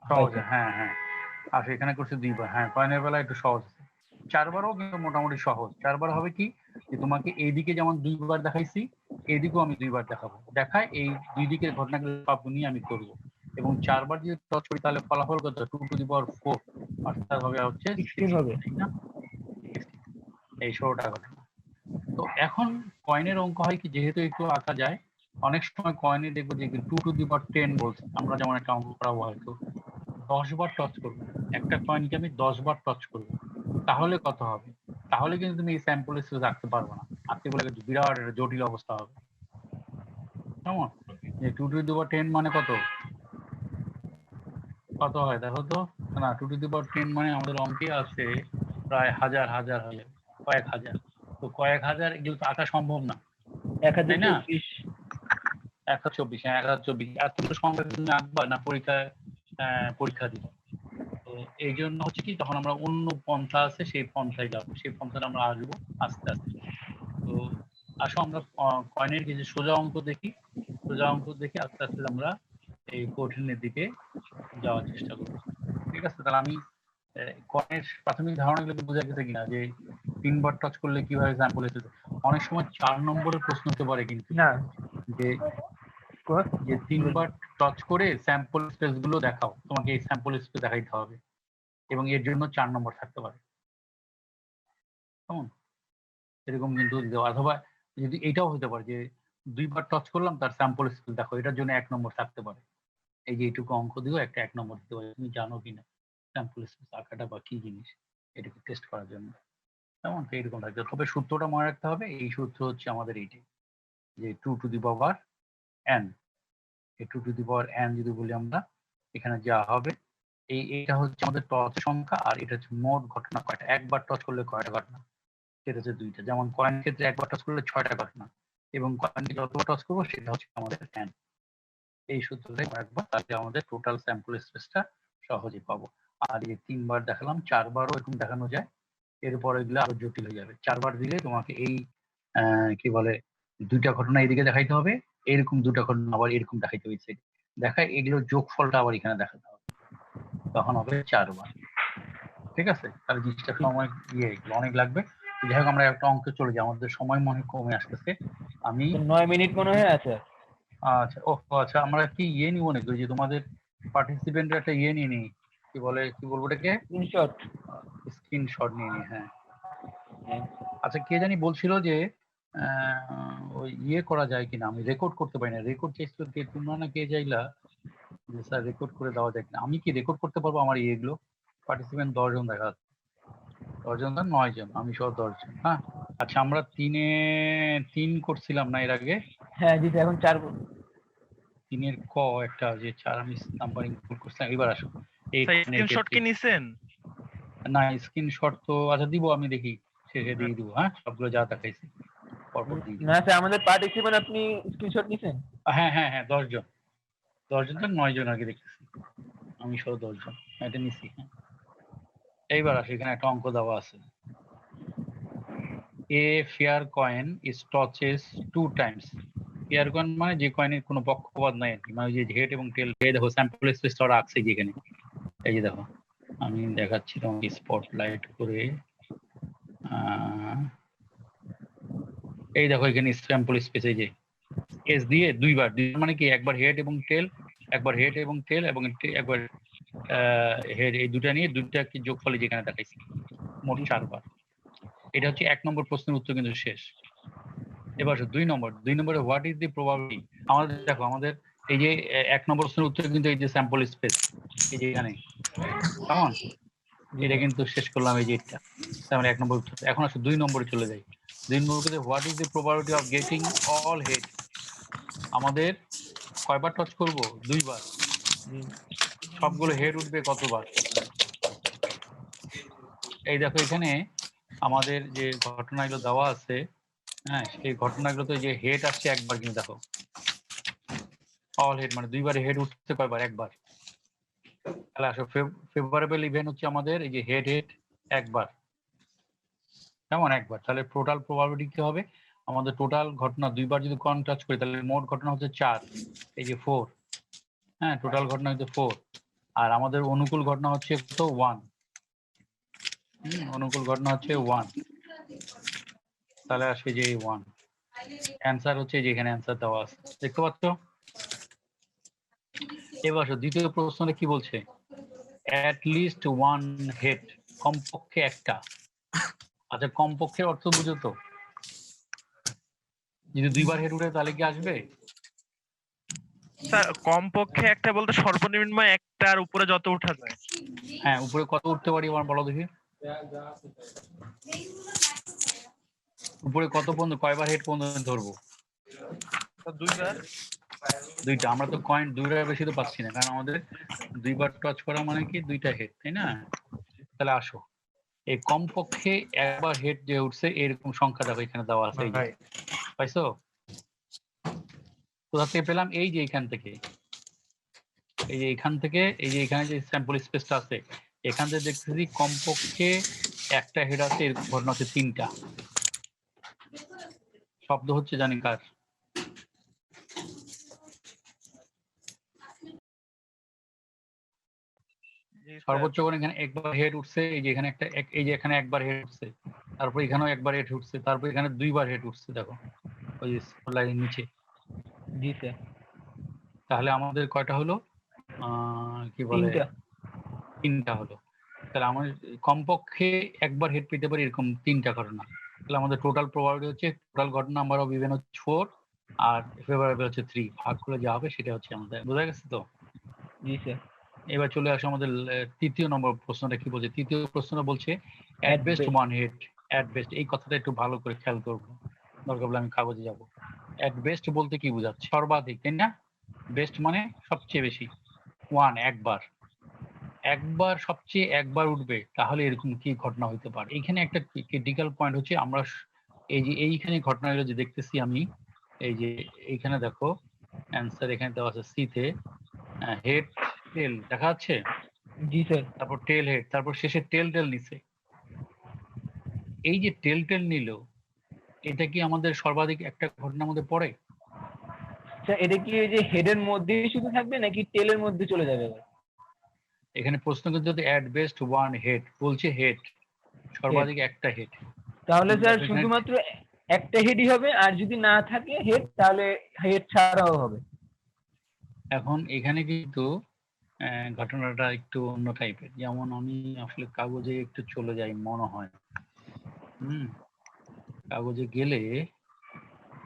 সহজ, হয়তো। হ্যাঁ হ্যাঁ। আর এখানে করছি 2 বার, হ্যাঁ কয়েনের বেলা একটু সহজ। 4 বারও কিন্তু মোটামুটি সহজ। 4 বার হবে কি, যে তোমাকে এইদিকে যেমন 2 বার দেখাইছি, এইদিকেও আমি 2 বার দেখাবো। দেখায় এই দুই দিকের ঘটনাগুলো সব নিয়ে আমি করব, এবং 4 বার যদি টচ করি তাহলে ফলাফল কত, 2 টু দি পাওয়ার 4, অর্থাৎ হবে হচ্ছে 16 হবে। ঠিক না? এই 16টা ঘটনা। তো এখন কয়েনের অঙ্ক হয় কি, যেহেতু একটু আঁকা যায়, অনেক সময় কয়েনে দেখবো যে 2 টু দি পাওয়ার 10 বলছে। আমরা যেমন একটা অঙ্ক করাবো হয়তো 10 বার টচ করবো, একটা কয়েনকে আমি 10 বার টচ করবো, তাহলে কত হবে? তাহলে কিন্তু তুমি এই স্যাম্পল স্পেস রাখতে পারবো না, আঁকতে বলে কিন্তু বিরাট একটা জটিল অবস্থা হবে। কেমন, যে 2 টু দি পাওয়ার 10 মানে কত, কত হয় দেখো তো? না, 2 টু দি পাওয়ার 10 মানে আমাদের অঙ্কে আছে প্রায় হাজার হাজার হাজার, কয়েক হাজার। তো কয়েক হাজার এগুলো তো আঁকা সম্ভব না, তাই না? 1024। 1024, হ্যাঁ 1024, এতগুলো সংখ্যা তুমি আঁকবা না পরীক্ষায়, পরীক্ষা দিবা। তো এই জন্য হচ্ছে কি, তখন আমরা অন্য পন্থা আছে সেই পন্থায় যাবো, সেই পন্থাটা আমরা আসবো আস্তে আস্তে। তো আসো আমরা কয়েনের কিছু সোজা অঙ্ক দেখি, সোজা অঙ্ক দেখে আস্তে আস্তে আমরা এই কঠিনের দিকে যাওয়ার চেষ্টা করবো। ঠিক আছে, তাহলে আমি কয়েনের প্রাথমিক ধারণাগুলো বোঝা গেছে কিনা, যে 3 বার টাচ করলে কিভাবে স্যাম্পল এসেছে। অনেক সময় 4 নম্বরের প্রশ্ন হতে পারে কিন্তু, না, যে যে 3 বার টাচ করে স্যাম্পল স্পেস গুলো দেখাও, তোমাকে এই স্যাম্পল স্পেস দেখাইতে হবে, এবং এর জন্য 4 নম্বর থাকতে পারে। কেমন, এরকম কিন্তু দিতে পারে। অথবা যদি এটাও হতে পারে যে 2 বার টাচ করলাম, তার স্যাম্পল স্পেস দেখো, এটার জন্য 1 নম্বর থাকতে পারে। এই যে এইটুকু অঙ্ক দিও, একটা 1 নম্বর দিতে পারে, তুমি জানো কিনা স্যাম্পল স্পেস আঁকাটা বা কি জিনিস, এটাকে টেস্ট করার জন্য। কেমন, তো এরকম থাকবে। তবে সূত্রটা মনে রাখতে হবে, এই সূত্র হচ্ছে আমাদের এইটাই, যে 2 টু দি পাওয়ার n। এই 2 টু দি পাওয়ার n যদি বলি আমরা, এখানে যা হবে, এইটা হচ্ছে আমাদের টচ সংখ্যা, আর এটা হচ্ছে মোট ঘটনা কয়টা, একবার টচ করলে কয়টা ঘটনা, সেটা হচ্ছে 2টা। যেমন কয়েন ক্ষেত্রে একবার টচ করলে 6টা ঘটনা, এবং কয়েনকে যতবার টচ করবো সেটা হচ্ছে আমাদের n। এই সূত্রটাই একবার, তাহলে আমাদের টোটাল স্যাম্পল স্পেসটা সহজে পাবো। আর এই 3 বার দেখালাম, 4 বারও এরকম দেখানো যায়, এরপর এগুলো আরো জটিল হয়ে যাবে। 4 বার দিলে তোমাকে এই কি বলে, 2টা ঘটনা এইদিকে দেখাইতে হবে, এরকম 2টা ঘটনা আবার এরকম দেখাইতে হবে, দেখায় এগুলোর যোগফলটা আবার এখানে দেখাতে হবে, তখন হবে 4 বার। ঠিক আছে, তাহলে জিনিসটা সময় অনেক লাগবে। যাই হোক, আমরা একটা অঙ্কে চলে যাই, আমাদের সময় মনে কমে আসতেছে। আমি 9 মিনিট মনে হয় আছে। আচ্ছা, ও আচ্ছা, আমরা কি নিব নাকি, ওই যে তোমাদের পার্টিসিপেন্টের একটা নিয়ে নিই, কি বলে, কি বলবো এটাকে, স্ক্রিনশট। স্ক্রিনশট নিয়ে নিই। হ্যাঁ, আচ্ছা, কে জানি বলছিল যে ওই করা যায় কিনা, আমি রেকর্ড করতে পারি না। রেকর্ড চাইছিল কে, তোমরা না কে চাইলা যে স্যার রেকর্ড করে দেওয়া যায় কিনা। আমি কি রেকর্ড করতে পারবো আমার ইয়েগুলো? পার্টিসিপেন্ট 10 জন দেখা যাচ্ছে, 10 জন না 9 জন, আমি সহ 10 জন। হ্যাঁ, আচ্ছা, আমরা 3 করছিলাম না এর আগে? হ্যাঁ জি, এখন 4। 3 ক একটা, যে 4 আমি নাম্বারিং ভুল করছিলাম। এবার আসো, এই স্ক্রিনশট কি নিছেন? না, স্ক্রিনশট তো আচ্ছা দিব, আমি দেখি শেষে দিয়ে দিব। হ্যাঁ, সবগুলো যা দেখাইছি পরপর দিয়ে দিব। না স্যার, আমাদের পার্টিসিপেন্ট আপনি স্ক্রিনশট নিছেন? হ্যাঁ হ্যাঁ হ্যাঁ, 10 জন, 10 জন তো 9 জন আগে দেখতেছি, আমি সহ 10 জন, এটা নিছি। হ্যাঁ, এইবার আসি, এখানে একটা অঙ্ক দেওয়া আছে। A fair coin is tosses 2 times. Fair coin মানে যে কয়েনের কোনো পক্ষপাত নাই আর কি, মানে যে হেড এবং টেল। দেখো স্যাম্পল স্পেসটা ওরা রাখছে যেখানে, এই যে দেখো আমি দেখাচ্ছি তোমাকে স্পটলাইট করে। এই দেখো এখানে স্যাম্পল স্পেস, এই যে এস দিয়ে দুইবার মানে কি, একবার হেড এবং টেল, একবার হেড এবং টেল এবং একবার হেড, এই দুটা নিয়ে দুইটা কি যোগফল যেখানে দেখাইছি, মোট 4 বার। এটা হচ্ছে 1 নম্বর প্রশ্নের উত্তর কিন্তু শেষ। এবার 2 নম্বরে হোয়াট ইজ দি প্রবাবিলিটি। আমাদের দেখো আমাদের এই যে 1 নম্বর প্রশ্নের উত্তর কিন্তু এই যে স্যাম্পল স্পেস, এই যে এখানে, কেমন? এটা কিন্তু শেষ করলাম এই যে এটা, তাহলে 1 নম্বর উত্তর। এখন আসলে 2 নম্বরে চলে যাই। 2 নম্বরে what is the probability of getting all head. আমাদের কয়বার টাচ করব? 2 বার। সবগুলো হেড উঠবে কতবার? এই দেখো এখানে আমাদের যে ঘটনাগুলো দেওয়া আছে, হ্যাঁ সেই ঘটনাগুলোতে যে হেড আসছে একবার, কিন্তু দেখো অল হেড মানে 2 বারে হেড উঠছে কয়বার? একবার। তাহলে আসো ফেভারেবল ইভেন্ট হচ্ছে আমাদের এই যে হেড একবার, কেমন? একবার। তাহলে টোটাল প্রবাবিলিটি কি হবে? আমাদের টোটাল ঘটনা 2 বার যদি কয়েন টাচ করি তাহলে মোট ঘটনা হচ্ছে 4, এই যে 4। হ্যাঁ, টোটাল ঘটনা হচ্ছে 4। আর আমাদের অনুকূল ঘটনা হচ্ছে কত? 1। অনুকূল ঘটনা হচ্ছে 1। তাহলে আসবে যে 1। অ্যান্সার হচ্ছে যে এখানে অ্যান্সার দেওয়া আছে, দেখতে পাচ্ছ? এবার দ্বিতীয় প্রশ্নটা কি বলছে? অ্যাট লিস্ট ওয়ান হেড, কমপক্ষে একটা। আচ্ছা, কমপক্ষে অর্থ বুঝো তো? যদি 2 বার হেড উঠে তাহলে কি আসবে? স্যার কমপক্ষে একটা বলতে সর্বনিম্ন একটার উপরে যত ওঠা যায়। হ্যাঁ, উপরে কত উঠতে পারি আমার বলো দেখি। উপরে কত পর্যন্ত, কয়বার হেড পর্যন্ত ধরবো? 2 বার। 2টা। আমরা তো কয়েন 2টার বেশি তো পাচ্ছি না, কারণ আমাদের 2 বার টাচ করা মানে কি 2টা হেড, তাই না? তাহলে আসো এই কমপক্ষে একবার হেড যে উঠছে এরকম সংখ্যা দেখো এখানে দেওয়া আছে, এই যে পাইছো? কোথা থেকে পেলাম? এই যে এখান থেকে, এই যে এখান থেকে, এই যে এখানে যে স্যাম্পল স্পেসটা আছে এখান থেকে দেখতেছি কমপক্ষে একটা হেড আছে, এরকম ঘটনা হচ্ছে 3টা। শব্দ হচ্ছে জানি কার? সর্বোচ্চ করে এখানে একবার হেড উঠছে, এই যে এখানে একটা, এই যে এখানে একবার হেড উঠছে, তারপর এখানেও একবার হেড উঠছে, তারপর এখানে 2 বার হেড উঠছে, দেখো ওই যে লাইনের নিচে। জি স্যার। তাহলে আমাদের কয়টা হলো? কি বলে? 3টা হলো। তাহলে আমার কমপক্ষে একবার হেড পেতে পারি এরকম 3টা ঘটনা। তাহলে আমাদের টোটাল প্রবাবিলিটি হচ্ছে, টোটাল ঘটনা নাম্বার অফ ইভেন্ট হচ্ছে 4 আর ফেভারেবল হচ্ছে 3। ভাগ করে যা হবে সেটা হচ্ছে আমাদের। বোঝা গেছে তো? জি স্যার। এবার চলে আসো আমাদের 3য় নম্বর প্রশ্নটা কি বলছে। 3য় প্রশ্নটা বলছে At at best best. 1 head. At best এই কথাটা একটু ভালো করে খেয়াল করবো, দরকার পড়লে আমি কাগজে যাব। অ্যাট বেস্ট বলতে কি বোঝাচ্ছে? সর্বাধিক, তাই না? বেস্ট মানে সবচেয়ে বেশি। 1 একবার, একবার সবচেয়ে একবার উঠবে, তাহলে এরকম কি ঘটনা হতে পারে? এইখানে একটা ক্রিটিক্যাল পয়েন্ট হচ্ছে, আমরা এই যে এইখানে ঘটনাগুলো যে দেখতেছি আমি, এই যে এইখানে দেখো অ্যান্সার এখানে দেওয়া আছে সি তে, হেড টেল দেখা যাচ্ছে, জি স্যার। তারপর টেল হেড, তারপর শেষে টেল টেল নিছে। এই যে টেল টেল নিল, এটা কি আমাদের সর্বাধিক একটা ঘটনার মধ্যে পড়ে? স্যার এটা কি ওই যে হেডের মধ্যেই শুধু থাকবে নাকি টেলের মধ্যে চলে যাবে? এখানে প্রশ্ন কিন্তু অ্যাট বেস্ট 1 হেড বলছে, হেড সর্বাধিক একটা হেড। তাহলে স্যার এখানে শুধুমাত্র একটা হেডই হবে, আর যদি না থাকে হেড তাহলে হেড ছাড়াও হবে। এখন এখানে কিন্তু ঘটনাটা একটু অন্য টাইপের। যেমন আমি আসলে কাগজে একটু চলে যাই মনে হয়। কাগজে গেলে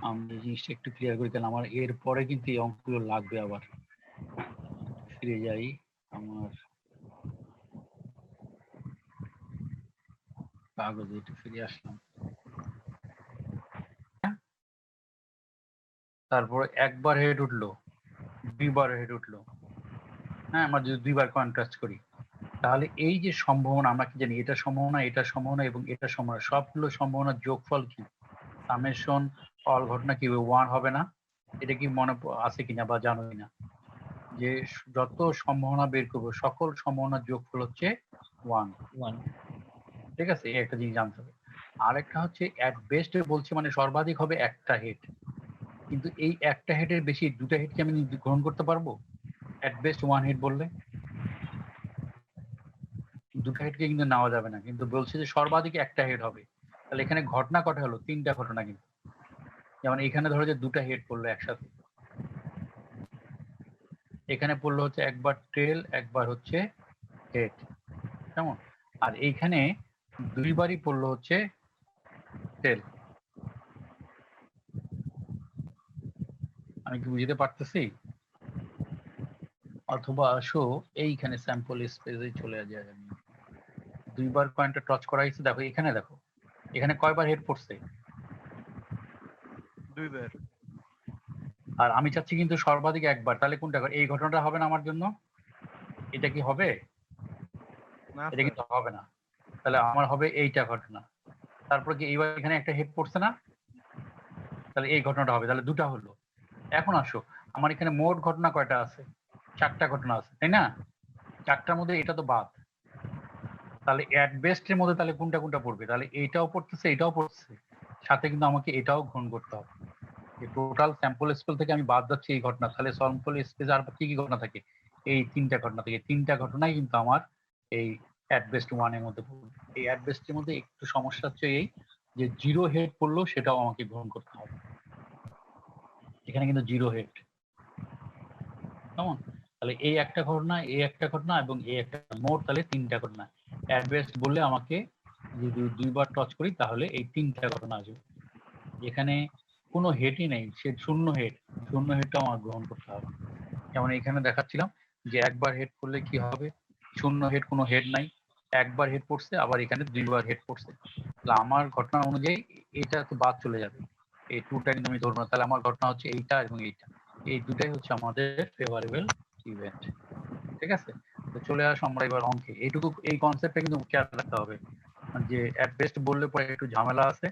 আমি এই জিনিসটা একটু ক্লিয়ার করে দিলাম। আমার এর পরে কিন্তু এই অঙ্কগুলো লাগবে আবার। ফিরে যাই আমার কাগজে, একটু ফিরে আসলাম। তারপরে একবার হেড উঠলো, 2 বার হেড উঠলো। হ্যাঁ, আমরা যদি 2 বার কন্ট্রাস্ট করি তাহলে এই যে সম্ভাবনা, আমরা কি জানি এটা সম্ভাবনা, এটা সম্ভাবনা এবং এটা সম্ভাবনা, সবগুলো সম্ভাবনার যোগফল কি? সামেশন অল ঘটনা কি 1 হবে না? এটা কি মনে আছে কিনা বা জানো কিনা? যে যত সম্ভাবনা বের করবো সকল সম্ভাবনার যোগফল হচ্ছে ওয়ান। 1 ঠিক আছে, এই একটা জিনিস জানতে হবে। আরেকটা হচ্ছে অ্যাট বেস্ট বলছে মানে সর্বাধিক হবে একটা হেড, কিন্তু এই একটা হেডের বেশি দুটা হেড কি আমি গ্রহণ করতে পারবো? অ্যাট বেস্ট ওয়ান হেড বললে দুটো হেডকে কিন্তু নেওয়া যাবে না, কিন্তু বলছে যে সর্বাধিক একটা হেড হবে। তাহলে এখানে ঘটনা কটা হলো? তিনটা ঘটনা কিন্তু। যেমন এখানে ধরো যে দুটা হেড পড়লো একসাথে, এখানে পড়লো হচ্ছে একবার টেল একবার হচ্ছে হেড, কেমন? আর এইখানে দুইবারই পড়লো হচ্ছে টেল। আমি কি বুঝতে পারতেছি? অথবা আসো এইখানে স্যাম্পল স্পেসে চলে যায়, আমি দুইবার পয়েন্টটা টাচ করা হয়েছে, দেখো এখানে, দেখো এখানে কয়বার হেড পড়ছে, 2 বার। আর আমি চাচ্ছি কিন্তু সর্বাধিক একবার। তাহলে কোনটা? এই ঘটনাটা হবে না আমার জন্য? এটা কি হবে? না এটা স্যার। কিন্তু হবে না। তাহলে আমার হবে এইটা ঘটনা। তারপর কি এইবার এখানে একটা হেড পড়ছে না, তাহলে এই ঘটনাটা হবে। তাহলে দুটা হলো। এখন আসো, আমার এখানে মোট ঘটনা কয়টা আছে? চারটা ঘটনা আছে, তাই না? চারটার মধ্যে এটা তো বাদ। তাহলে অ্যাট বেস্ট এর মধ্যে তাহলে কোনটা কোনটা পড়বে? তাহলে এইটাও পড়তেছে, এটাও পড়ছে, সাথে কিন্তু আমাকে এটাও গ্রহণ করতে হবে। টোটাল স্যাম্পল স্পেস থেকে আমি বাদ যাচ্ছি এই ঘটনা, তাহলে স্যাম্পল স্পেস আর কি কি ঘটনা থাকে? এই তিনটা ঘটনা থেকে, তিনটা ঘটনাই কিন্তু আমার এই অ্যাট বেস্ট ওয়ানের মধ্যে পড়বে। এই অ্যাট বেস্টের মধ্যে একটু সমস্যা হচ্ছে এই যে জিরো হেড পড়লো সেটাও আমাকে গ্রহণ করতে হবে। এখানে কিন্তু জিরো হেড, কেমন? তাহলে এই একটা ঘটনা, এই একটা ঘটনা এবং এই একটা, মোট তাহলে তিনটা ঘটনা। অ্যাট বেস্ট বললে আমাকে যদি দুইবার টাচ করি তাহলে এই তিনটা ঘটনা আসবে। যেখানে কোনো হেডই নেই, সে শূন্য হেড, শূন্য হেডটাও আমার গ্রহণ করতে হবে। যেমন এখানে দেখাচ্ছিলাম যে একবার হেড করলে কি হবে, শূন্য হেড, কোনো হেড নাই, একবার হেড পড়ছে, আবার এখানে দুইবার হেড পড়ছে। তাহলে আমার ঘটনা অনুযায়ী এটা তো বাদ চলে যাবে, এই টুটা কিন্তু আমি ধরবো না। তাহলে আমার ঘটনা হচ্ছে এইটা এবং এইটা, এই দুটাই হচ্ছে আমাদের ফেভারেবল ইভেন্ট। ঠিক আছে, তো চলে আসো আমরা এবার অঙ্কে। এইটুকু, এই কনসেপ্টটা কিন্তু খেয়াল রাখতে হবে যে অ্যাট বেস্ট বললে পরে একটু ঝামেলা আছে,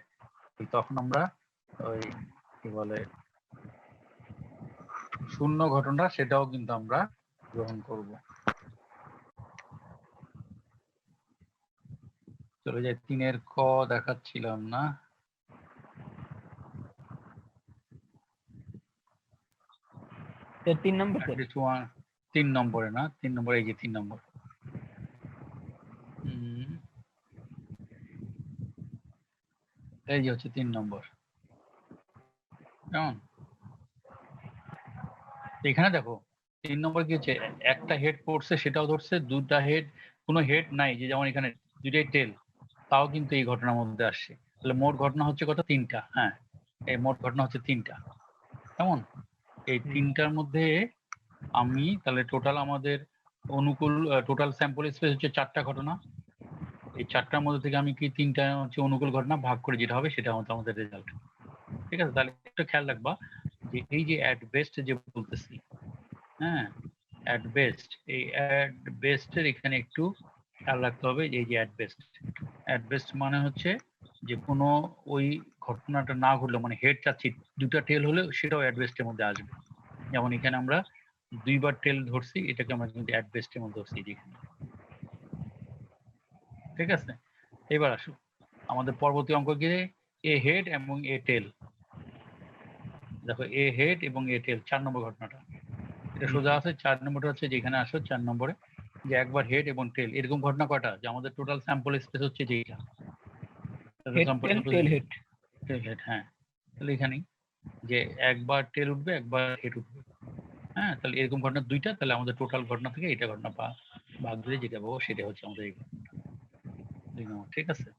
তখন আমরা ওই কি বলে শূন্য ঘটনা সেটাও কিন্তু আমরা গ্রহণ করব। চলে যাই, 3-এর ক দেখাচ্ছিলাম না। স্যার 3 নম্বর স্যার। 3 নম্বরে না, 3 নম্বরে, এই যে 3 নম্বর। এই যে হচ্ছে 3 নম্বর, কেমন? এখানে দেখো 3 নম্বর কি হচ্ছে, একটা হেড পড়ছে সেটাও ধরছে, দুটা হেড, কোনো হেড নাই, যে যেমন এখানে দুটাই টেল, তাও কিন্তু এই ঘটনার মধ্যে আসছে। তাহলে মোট ঘটনা হচ্ছে কত? 3টা। হ্যাঁ, এই মোট ঘটনা হচ্ছে 3টা, কেমন? এই 3টার মধ্যে আমি তাহলে টোটাল আমাদের অনুকূল টোটাল স্যাম্পল স্পেস হচ্ছে 4টা ঘটনা। এই 4টার মধ্যে থেকে আমি কি 3টা হচ্ছে অনুকূল ঘটনা ভাগ করে যেটা হবে সেটা হচ্ছে আমাদের রেজাল্ট। ঠিক আছে, তাহলে একটু খেয়াল রাখবা যে এই যে অ্যাট বেস্ট যে বলতেছি, হ্যাঁ, অ্যাট বেস্ট, এই অ্যাট বেস্টের এখানে একটু খেয়াল রাখতে হবে যে এই যে অ্যাট বেস্ট, অ্যাট বেস্ট মানে হচ্ছে যে কোনো ওই ঘটনাটা না ঘটলে, মানে হেড চাচ্ছি দুটা টেল হলে সেটাও অ্যাট বেস্টের মধ্যে আসবে। যেমন এখানে আমরা দুইবার টেল ধরছি, এটাকে আমরা কিন্তু অ্যাট বেস্টের মধ্যে ধরছি যেখানে। ঠিক আছে, এবার আসো আমাদের পরবর্তী অঙ্ক কি, এ হেড এবং এ টেল। দেখো এ হেড এবং এ টেল 4 নম্বর ঘটনাটা, এটা সোজা আছে। 4 নম্বরটা হচ্ছে যেখানে আসো 4 নম্বরে, যে একবার হেড এবং টেল, এরকম ঘটনা কয়টা? যে আমাদের টোটাল স্যাম্পল স্পেস হচ্ছে যেটা হেড টেল টেল হেড। টেল হেড, হ্যাঁ। তাহলে এখানেই যে একবার টেল উঠবে একবার হেড উঠবে, হ্যাঁ। তাহলে এরকম ঘটনা দুইটা, তাহলে আমাদের টোটাল ঘটনা থেকে এটা ঘটনা ভাগ দিলে যেটা পাবো সেটা হচ্ছে আমাদের এই ঘটনা। ঠিক আছে।